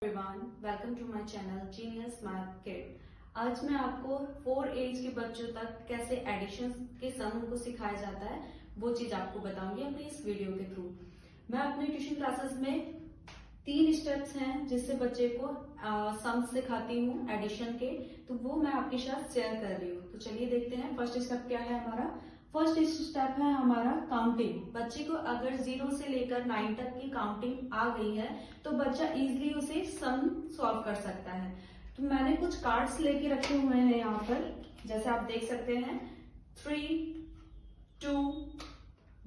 Everyone, welcome to my channel genius math kid. आज मैं आपको 4 एज के बच्चों तक कैसे एडिशन के सम को सिखाया जाता है वो चीज आपको बताऊंगी अपनी इस वीडियो के थ्रू। मैं अपने ट्यूशन क्लासेस में 3 स्टेप्स हैं जिससे बच्चे को सम सिखाती हूँ एडिशन के, तो वो मैं आपके साथ शेयर कर रही हूँ। तो चलिए देखते हैं फर्स्ट स्टेप क्या है हमारा। फर्स्ट स्टेप है हमारा काउंटिंग। बच्चे को अगर 0 से लेकर 9 तक की काउंटिंग आ गई है तो बच्चा इजीली उसे सम सॉल्व कर सकता है। तो मैंने कुछ कार्ड्स लेके रखे हुए हैं यहाँ पर, जैसे आप देख सकते हैं 3, 2,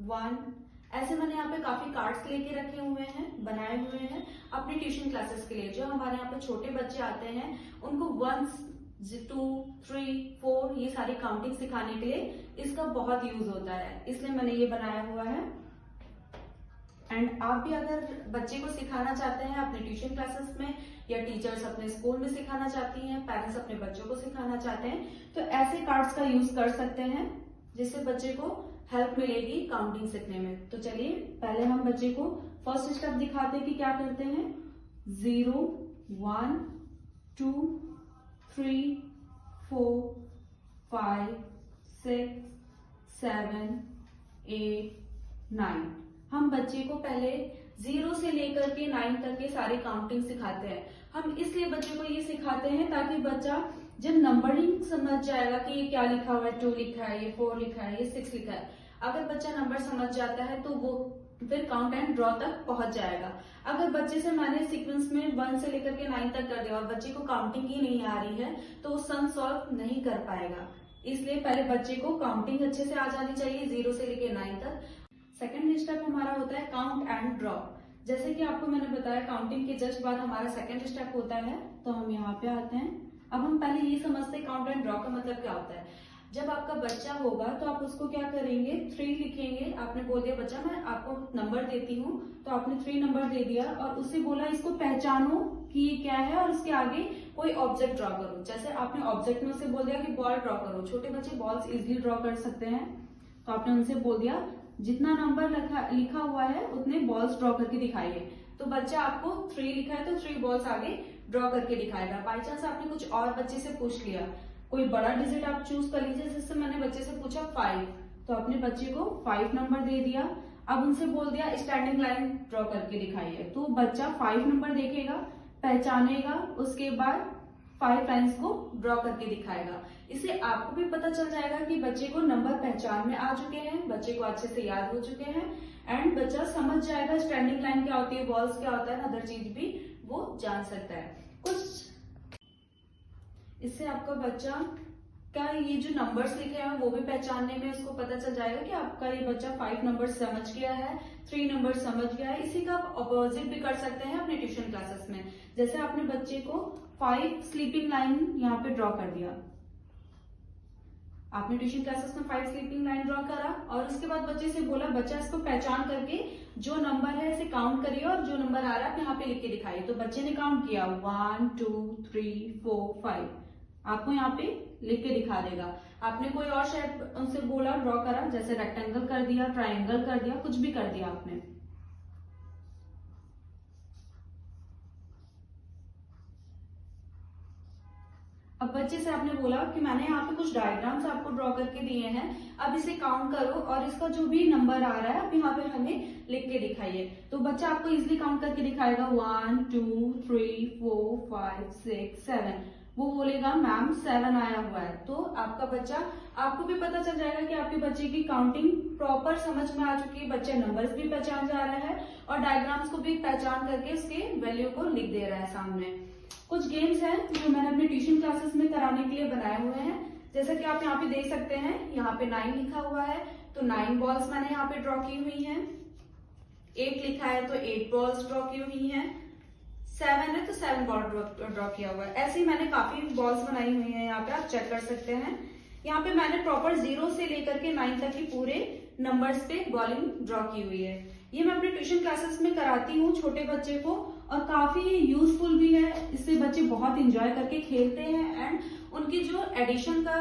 1। ऐसे मैंने यहाँ पे काफी कार्ड्स लेके रखे हुए हैं, बनाए हुए हैं अपनी ट्यूशन क्लासेस के लिए। जो हमारे यहाँ पे छोटे बच्चे आते हैं उनको 1, 2, 3, 4 ये सारी काउंटिंग सिखाने के लिए इसका बहुत यूज होता है, इसलिए मैंने ये बनाया हुआ है। एंड आप भी अगर बच्चे को सिखाना चाहते हैं अपने ट्यूशन क्लासेस में, या टीचर्स अपने स्कूल में सिखाना चाहती हैं, पेरेंट्स अपने बच्चों को सिखाना चाहते हैं, तो ऐसे कार्ड्स का यूज कर सकते हैं जिससे बच्चे को हेल्प मिलेगी काउंटिंग सीखने में। तो चलिए पहले हम बच्चे को फर्स्ट स्टेप दिखाते हैं कि क्या करते हैं। 0, 1, 2, 3, 4, 5, 6, 7, 8, 9। हम बच्चे को पहले 0 से लेकर के 9 तक के सारे काउंटिंग सिखाते हैं। हम इसलिए बच्चे को ये सिखाते हैं ताकि बच्चा जब नंबरिंग समझ जाएगा कि ये क्या लिखा हुआ है, 2 लिखा है, ये 4 लिखा है, ये 6 लिखा है, अगर बच्चा नंबर समझ जाता है तो वो फिर काउंट एंड ड्रॉ तक पहुंच जाएगा। अगर बच्चे से मैंने सीक्वेंस में 1 से लेकर के 9 तक कर दिया और बच्चे को काउंटिंग ही नहीं आ रही है तो वो सम सॉल्व नहीं कर पाएगा। इसलिए पहले बच्चे को काउंटिंग अच्छे से आ जानी चाहिए 0 से लेकर 9 तक। सेकेंड स्टेप हमारा होता है काउंट एंड ड्रॉ। जैसे कि आपको मैंने बताया काउंटिंग के जस्ट बाद हमारा सेकेंड स्टेप होता है, तो हम यहाँ पे आते हैं। अब हम पहले ये समझते हैं काउंट एंड ड्रॉ का मतलब क्या होता है। जब आपका बच्चा होगा तो आप उसको क्या करेंगे, 3 लिखेंगे। आपने बोल दिया बच्चा मैं आपको नंबर देती हूँ, तो आपने 3 नंबर दे दिया और उससे बोला इसको पहचानो कि ये क्या है और उसके आगे कोई ऑब्जेक्ट ड्रॉ करो। जैसे आपने ऑब्जेक्ट में उसे बोल दिया कि बॉल ड्रॉ करो। छोटे बच्चे बॉल्स इजिली ड्रॉ कर सकते हैं, तो आपने उनसे बोल दिया जितना नंबर लिखा हुआ है उतने बॉल्स ड्रॉ करके दिखाइए। तो बच्चा आपको 3 लिखा है तो 3 बॉल्स आगे ड्रॉ करके दिखाएगा। बाई चांस आपने कुछ और बच्चे से पूछ लिया, कोई बड़ा डिजिट आप चूज कर लीजिए। जैसे मैंने बच्चे से पूछा 5, तो अपने बच्चे को 5 नंबर दे दिया। अब उनसे बोल दिया स्टैंडिंग लाइन ड्रॉ करके दिखाइए, तो बच्चा 5 नंबर देखेगा, पहचानेगा, उसके बाद 5 लाइन्स को ड्रॉ करके दिखाएगा। इससे आपको भी पता चल जाएगा कि बच्चे को नंबर पहचान में आ चुके हैं, बच्चे को अच्छे से याद हो चुके हैं, एंड बच्चा समझ जाएगा स्टैंडिंग लाइन क्या होती है, बॉल्स क्या होता है, अदर चीज भी वो जान सकता है कुछ। इससे आपका बच्चा का ये जो नंबर्स लिखे हैं वो भी पहचानने में उसको पता चल जाएगा कि आपका ये बच्चा 5 नंबर समझ गया है, 3 नंबर समझ गया है। इसी का आप अपोजिट भी कर सकते हैं अपने ट्यूशन क्लासेस में। जैसे आपने बच्चे को 5 स्लीपिंग लाइन यहाँ पे ड्रॉ कर दिया, आपने ट्यूशन क्लासेस में 5 स्लीपिंग लाइन ड्रॉ करा और उसके बाद बच्चे से बोला बच्चा इसको पहचान करके जो नंबर है इसे काउंट करिए और जो नंबर आ रहा है आप यहाँ पे लिख के दिखाइए। तो बच्चे ने काउंट किया 1, 2, 3, 4, 5, आपको यहाँ पे लिख के दिखा देगा। आपने कोई और शेप उनसे बोला ड्रॉ करा, जैसे रेक्टेंगल कर दिया, ट्राइंगल कर दिया, कुछ भी कर दिया आपने। अब बच्चे से आपने बोला कि मैंने यहाँ पे कुछ डायग्राम्स आपको ड्रॉ करके दिए हैं, अब इसे काउंट करो और इसका जो भी नंबर आ रहा है आप यहाँ पे हमें लिख के दिखाइए। तो बच्चा आपको इजिली काउंट करके दिखाएगा 1, 2, 3, 4, 5, 6, 7। वो बोलेगा मैम 7 आया हुआ है। तो आपका बच्चा, आपको भी पता चल जाएगा कि आपके बच्चे की काउंटिंग प्रॉपर समझ में आ चुकी है, बच्चा नंबर्स भी पहचान जा रहा है और डायग्राम्स को भी पहचान करके उसके वैल्यू को लिख दे रहा है सामने। कुछ गेम्स हैं जो मैंने अपने ट्यूशन क्लासेस में कराने के लिए बनाए हुए हैं, जैसा कि आप यहाँ पे देख सकते हैं। यहाँ पे 9 लिखा हुआ है तो 9 बॉल्स मैंने यहाँ पे ड्रॉ की हुई हैं। 8 लिखा है तो 8 बॉल्स ड्रॉ की हुई हैं। 7 है तो 7 बॉल ड्रॉ किया हुआ है। ऐसे ही मैंने काफी बॉल्स बनाई हुई हैं, यहाँ पे आप चेक कर सकते हैं। यहाँ पे मैंने प्रॉपर 0 से लेकर के 9 तक की पूरे नंबर्स पे बॉलिंग ड्रॉ की हुई है। ये मैं अपने ट्यूशन क्लासेस में कराती हूँ छोटे बच्चे को और काफी यूजफुल भी है। इससे बच्चे बहुत इंजॉय करके खेलते हैं एंड उनकी जो एडिशन का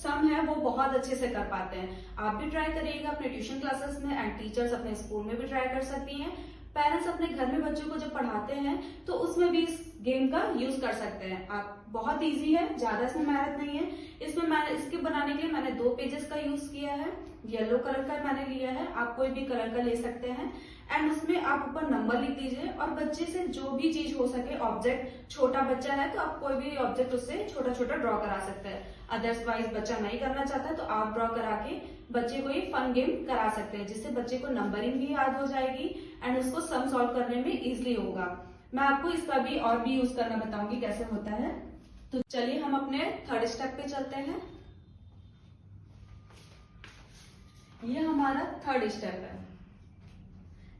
सम है वो बहुत अच्छे से कर पाते हैं। आप भी ट्राई करिएगा अपने ट्यूशन क्लासेस में एंड टीचर्स अपने स्कूल में भी ट्राई कर सकती हैं। पेरेंट्स अपने घर में बच्चों को जब पढ़ाते हैं तो उसमें भी इस गेम का यूज कर सकते हैं आप। बहुत इजी है, ज्यादा इसमें मेहनत नहीं है। इसमें मैंने इसके बनाने के लिए मैंने 2 पेजेस का यूज किया है। येलो कलर का मैंने लिया है, आप कोई भी कलर का ले सकते हैं। एंड उसमें आप ऊपर नंबर लिख दीजिए और बच्चे से जो भी चीज हो सके, ऑब्जेक्ट, छोटा बच्चा है तो आप कोई भी ऑब्जेक्ट उससे छोटा छोटा ड्रॉ करा सकते हैं। अदरवाइज बच्चा नहीं करना चाहता तो आप ड्रॉ करा के बच्चे को ये फन गेम करा सकते हैं, जिससे बच्चे को नंबरिंग भी याद हो जाएगी एंड उसको सम सॉल्व करने में इजिली होगा। मैं आपको इसका भी और भी यूज करना बताऊंगी कैसे होता है। तो चलिए हम अपने थर्ड स्टेप पे चलते हैं। ये हमारा थर्ड स्टेप है।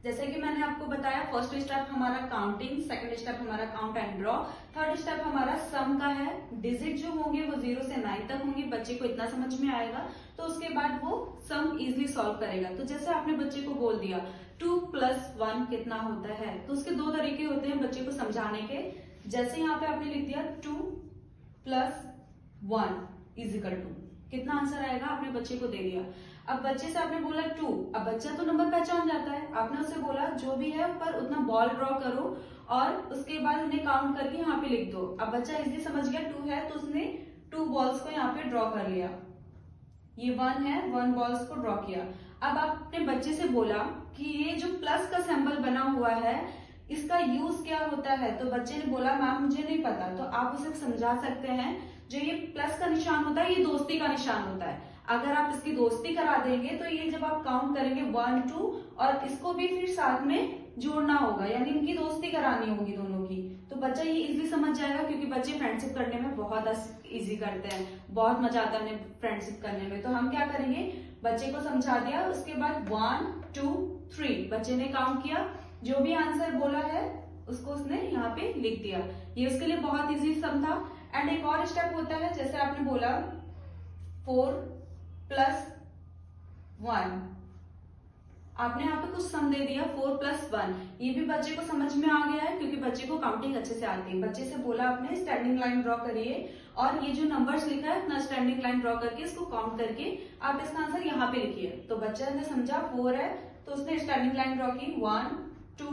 जैसे कि मैंने आपको बताया, फर्स्ट स्टेप हमारा काउंटिंग, सेकंड स्टेप हमारा count and draw, third step हमारा सम का है। डिजिट जो होंगे वो 0 से 9 तक होंगे, बच्चे को इतना समझ में आएगा तो उसके बाद वो सम इजीली सॉल्व करेगा। तो जैसे आपने बच्चे को बोल दिया 2 + 1 कितना होता है, तो उसके 2 तरीके होते हैं बच्चे को समझाने के। जैसे यहाँ पे आपने लिख दिया 2 + 1 = 2, कितना आंसर आएगा आपने बच्चे को दे दिया। अब बच्चे से आपने बोला 2, अब बच्चा तो नंबर पहचान जाता है। आपने उससे बोला जो भी है ऊपर उतना बॉल ड्रॉ करो और उसके बाद उन्हें काउंट करके यहाँ पे लिख दो। अब बच्चा इजीली समझ गया 2 है तो उसने 2 बॉल्स को यहाँ पे ड्रॉ कर लिया। ये 1 है, 1 बॉल्स को ड्रॉ किया। अब आपने बच्चे से बोला कि ये जो प्लस का सिंबल बना हुआ है इसका यूज क्या होता है, तो बच्चे ने बोला मैम मुझे नहीं पता। तो आप उसे समझा सकते हैं जो ये प्लस का निशान होता है ये दोस्ती का निशान होता है। अगर आप इसकी दोस्ती करा देंगे तो ये जब आप काउंट करेंगे 1 2 और इसको भी फिर साथ में जोड़ना होगा, यानी इनकी दोस्ती करानी होगी दोनों की, तो बच्चा ये इजीली समझ जाएगा। क्योंकि बच्चे फ्रेंडशिप करने में बहुत इजी करते हैं, बहुत मजा आता है उन्हें फ्रेंडशिप करने में। तो हम क्या करेंगे, बच्चे को समझा दिया, उसके बाद 1 2 3 बच्चे ने काउंट किया, जो भी आंसर बोला है उसको उसने यहाँ पे लिख दिया। ये उसके लिए बहुत इजी सम था। एंड एक और स्टेप होता है, जैसे आपने बोला 4 + 1, आपने यहाँ पे कुछ सम दे दिया 4 + 1, ये भी बच्चे को समझ में आ गया है क्योंकि बच्चे को काउंटिंग अच्छे से आती है। बच्चे से बोला आपने स्टैंडिंग लाइन ड्रॉ करिए और ये जो नंबर्स लिखा है अपना स्टैंडिंग लाइन ड्रॉ करके इसको काउंट करके आप इसका आंसर यहाँ पे लिखिए। तो बच्चा ने समझा 4 है तो उसने स्टैंडिंग लाइन ड्रॉ की 1 2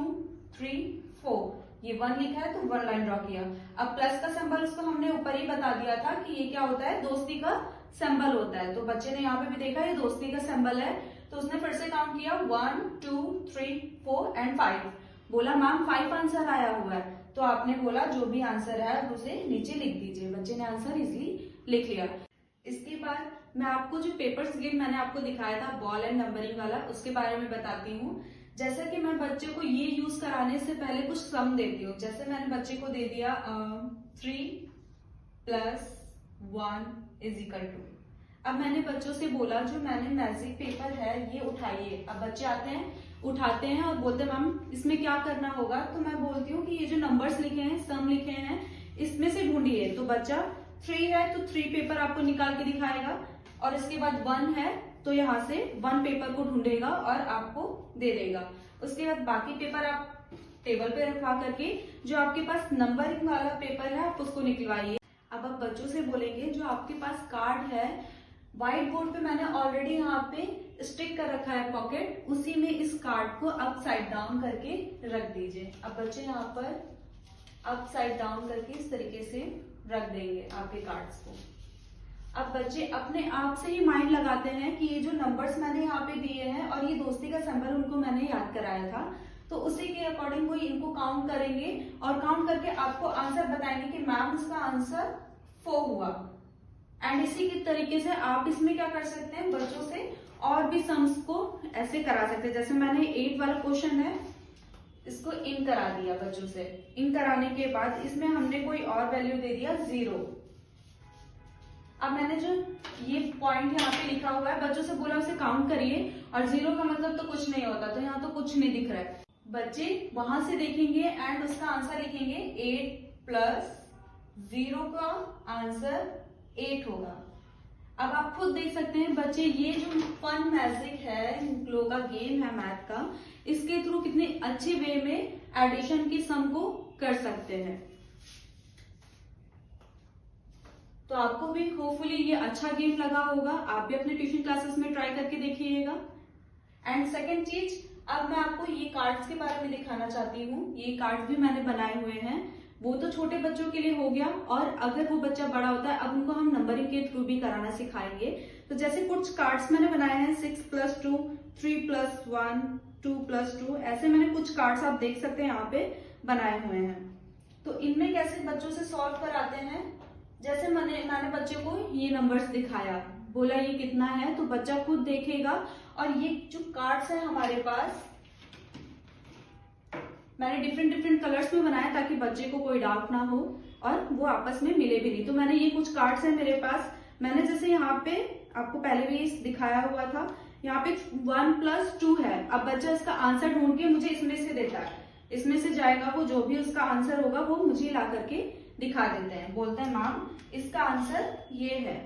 3 4, ये 1 लिखा है तो 1 लाइन ड्रॉ किया। अब प्लस का सिंबल उसको हमने ऊपर ही बता दिया था कि ये क्या होता है, दोस्ती का सिंबल होता है। तो बच्चे ने यहाँ पे भी देखा ये दोस्ती का सिंबल है तो उसने फिर से काउंट किया 1 2 3 4 एंड 5। बोला मैम 5 आंसर आया हुआ है, तो आपने बोला जो भी आंसर है उसे नीचे लिख दीजिए। बच्चे ने आंसर इजीली लिख लिया। इसके बाद मैं आपको जो पेपर्स गेम मैंने आपको दिखाया था बॉल एंड नंबरिंग वाला, उसके बारे में बताती हूँ। जैसे कि मैं बच्चे को ये यूज कराने से पहले कुछ सम देती हूँ। जैसे मैंने बच्चे को दे दिया 3 + 1 = 2। अब मैंने बच्चों से बोला जो मैंने मैजिक पेपर है ये उठाइए। अब बच्चे आते हैं, उठाते हैं और बोलते हैं मैम इसमें क्या करना होगा, तो मैं बोलती हूँ कि ये जो नंबर्स लिखे हैं, सम लिखे हैं, इसमें से ढूंढिए। तो बच्चा 3 है तो 3 पेपर आपको निकाल के दिखाएगा और इसके बाद 1 है तो यहाँ से 1 पेपर को ढूंढेगा और आपको दे देगा। उसके बाद बाकी पेपर आप टेबल पे रखवा करके जो आपके पास नंबरिंग वाला पेपर है आप उसको निकलवाइए। अब आप बच्चों से बोलेंगे जो आपके पास कार्ड है, व्हाइट बोर्ड पे मैंने ऑलरेडी यहाँ पे स्टिक कर रखा है पॉकेट, उसी में इस कार्ड को अपसाइड डाउन करके रख दीजिए। अब बच्चे यहाँ पर अपसाइड डाउन करके इस तरीके से रख देंगे आपके कार्ड्स को। अब बच्चे अपने आप से ही माइंड लगाते हैं कि ये जो नंबर्स मैंने यहाँ पे दिए हैं और ये दोस्ती का सिंबल उनको मैंने याद कराया था, तो उसी के अकॉर्डिंग वो इनको काउंट करेंगे और काउंट करके आपको आंसर बताएंगे कि मैम इसका आंसर 4 हुआ। एंड इसी के तरीके से आप इसमें क्या कर सकते हैं, बच्चों से और भी सम्स को ऐसे करा सकते हैं। जैसे मैंने 8 वाला क्वेश्चन है इसको इन करा दिया बच्चों से। इन कराने के बाद इसमें हमने कोई और वैल्यू दे दिया 0। अब मैंने जो ये पॉइंट यहाँ पे लिखा हुआ है बच्चों से बोला उसे काउंट करिए और 0 का मतलब तो कुछ नहीं होता, तो यहाँ तो कुछ नहीं दिख रहा है। बच्चे वहां से देखेंगे एंड उसका आंसर लिखेंगे 8 + 0 का आंसर 8 होगा। अब आप खुद देख सकते हैं बच्चे ये जो फन मैजिक है, इन लोगों का गेम है मैथ का, इसके थ्रू कितने अच्छे वे में एडिशन की सम को कर सकते हैं। तो आपको भी होपफुली ये अच्छा गेम लगा होगा, आप भी अपने ट्यूशन क्लासेस में ट्राई करके देखिएगा। एंड सेकेंड चीज, अब मैं आपको ये कार्ड्स के बारे में दिखाना चाहती हूँ। ये कार्ड्स भी मैंने बनाए हुए हैं। वो तो छोटे बच्चों के लिए हो गया, और अगर वो बच्चा बड़ा होता है अब उनको हम नंबरिंग के थ्रू भी कराना सिखाएंगे। तो जैसे कुछ कार्ड्स मैंने बनाए हैं 6+2, 3+1, 2+2, ऐसे मैंने कुछ कार्ड्स आप देख सकते हैं यहाँ पे बनाए हुए हैं। तो इनमें कैसे बच्चों से सॉल्व कराते हैं, जैसे मैंने बच्चे को ये नंबर्स दिखाया, बोला ये कितना है, तो बच्चा खुद देखेगा। और ये जो कार्ड्स है हमारे पास मैंने डिफरेंट कलर्स में बनाया ताकि बच्चे को कोई डाउट ना हो और वो आपस में मिले भी नहीं। तो मैंने ये कुछ कार्ड्स है मेरे पास, मैंने जैसे यहाँ पे आपको पहले भी दिखाया हुआ था, यहाँ पे 1+2 है। अब बच्चा इसका आंसर ढूंढ के मुझे इसमें से देता है, इसमें से जाएगा वो, जो भी उसका आंसर होगा वो मुझे ला करके दिखा देते हैं, बोलते हैं मैम इसका आंसर ये है।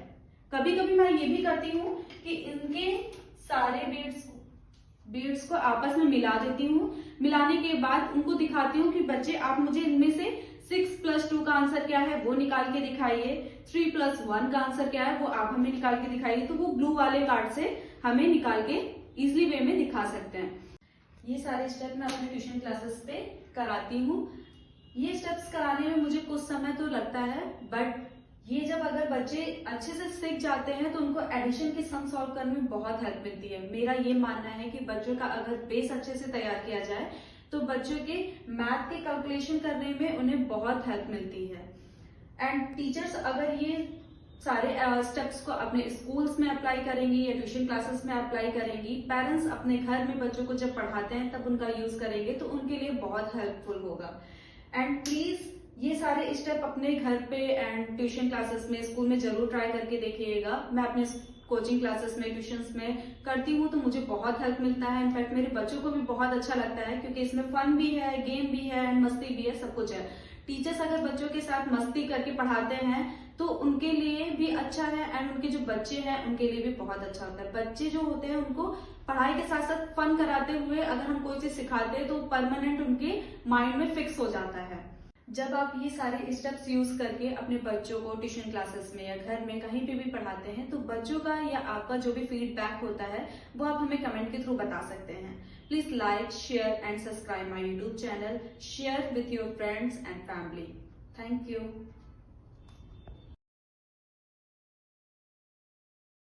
कभी कभी मैं ये भी करती हूँ कि इनके सारे बीड्स को आपस में मिला देती हूँ। मिलाने के बाद उनको दिखाती हूँ कि बच्चे आप मुझे इनमें से 6+2 का आंसर क्या है वो निकाल के दिखाइए, 3+1 का आंसर क्या है वो आप हमें निकाल के दिखाइए। तो वो ब्लू वाले कार्ड से हमें निकाल के इजिली वे में दिखा सकते हैं। ये सारे स्टेप मैं अपने ट्यूशन क्लासेस पे कराती हूँ। ये स्टेप्स कराने में मुझे कुछ समय तो लगता है, बट ये जब अगर बच्चे अच्छे से सीख जाते हैं तो उनको एडिशन के सम सॉल्व करने में बहुत हेल्प मिलती है। मेरा ये मानना है कि बच्चों का अगर बेस अच्छे से तैयार किया जाए तो बच्चों के मैथ के कैलकुलेशन करने में उन्हें बहुत हेल्प मिलती है। एंड टीचर्स अगर ये सारे स्टेप्स को अपने स्कूल्स में अप्लाई करेंगी या ट्यूशन क्लासेस में अप्लाई करेंगी, पेरेंट्स अपने घर में बच्चों को जब पढ़ाते हैं तब उनका यूज करेंगे तो उनके लिए बहुत हेल्पफुल होगा। एंड प्लीज ये सारे स्टेप अपने घर पे एंड ट्यूशन क्लासेस में, स्कूल में जरूर ट्राई करके देखिएगा। मैं अपने कोचिंग क्लासेस में, ट्यूशंस में करती हूँ तो मुझे बहुत हेल्प मिलता है। इनफैक्ट मेरे बच्चों को भी बहुत अच्छा लगता है क्योंकि इसमें फन भी है, गेम भी है एंड मस्ती भी है, सब कुछ है। टीचर्स अगर बच्चों के साथ मस्ती करके पढ़ाते हैं तो उनके लिए भी अच्छा है एंड उनके जो बच्चे हैं उनके लिए भी बहुत अच्छा होता है। बच्चे जो होते हैं उनको पढ़ाई के साथ साथ फन कराते हुए अगर हम कोई चीज सिखाते हैं तो परमानेंट उनके माइंड में फिक्स हो जाता है। जब आप ये सारे स्टेप्स यूज करके अपने बच्चों को ट्यूशन क्लासेस में या घर में कहीं पे भी पढ़ाते हैं तो बच्चों का या आपका जो भी फीडबैक होता है वो आप हमें कमेंट के थ्रू बता सकते हैं। Please like, share and subscribe my YouTube channel. Share with your friends and family. Thank you.